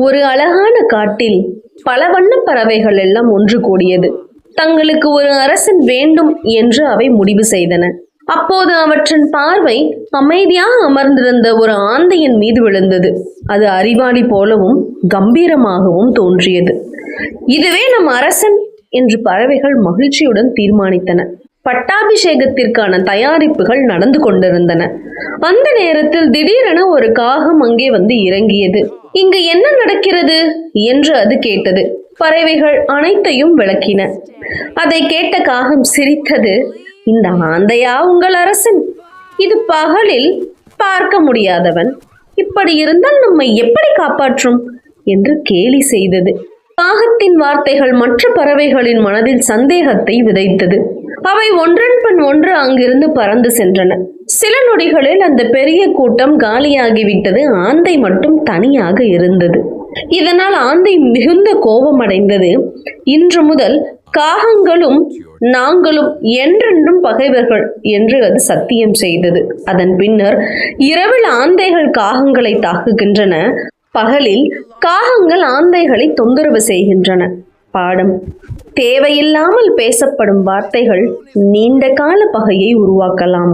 ஒரு அழகான காட்டில் பல வண்ண பறவைகள் எல்லாம் ஒன்று கூடியது. தங்களுக்கு ஒரு அரசன் வேண்டும் என்று அவை முடிவு செய்தன. அப்போது அவற்றின் பார்வை அமைதியாக அமர்ந்திருந்த ஒரு ஆந்தையின் மீது விழுந்தது. அது அறிவாளி போலவும் கம்பீரமாகவும் தோன்றியது. இதுவே நம் அரசன் என்று பறவைகள் மகிழ்ச்சியுடன் தீர்மானித்தன. பட்டாபிஷேகத்திற்கான தயாரிப்புகள் நடந்து கொண்டிருந்தன. அந்த நேரத்தில் திடீரென ஒரு காகம் அங்கே வந்து இறங்கியது. இங்கு என்ன நடக்கிறது என்று அது கேட்டது. பறவைகள் அனைத்தையும் விளக்கின. அதை கேட்ட காகம் சிரித்தது. இந்த ஆந்தையா உங்கள் அரசன்? இது பகலில் பார்க்க முடியாதவன். இப்படி இருந்தால் நம்மை எப்படி காப்பாற்றும் என்று கேலி செய்தது. காகத்தின் வார்த்தைகள் மற்ற பறவைகளின் மனதில் சந்தேகத்தை விதைத்தது. அவை ஒன்றன் பின் ஒன்று அங்கிருந்து பறந்து சென்றன. சில நொடிகளில் அந்த பெரிய கூட்டம் காலியாகிவிட்டது. ஆந்தை மட்டும் தனியாக இருந்தது. இதனால் ஆந்தை மிகுந்த கோபமடைந்தது. இன்று முதல் காகங்களும் நாங்களும் என்றென்றும் பகைவர்கள் என்று அது சத்தியம் செய்தது. அதன் பின்னர் இரவில் ஆந்தைகள் காகங்களை தாக்குகின்றன. பகலில் காகங்கள் ஆந்தைகளை தொந்தரவு செய்கின்றன. பாடம்: தேவையில்லாமல் பேசப்படும் வார்த்தைகள் நீண்ட கால பகையை உருவாக்கலாம்.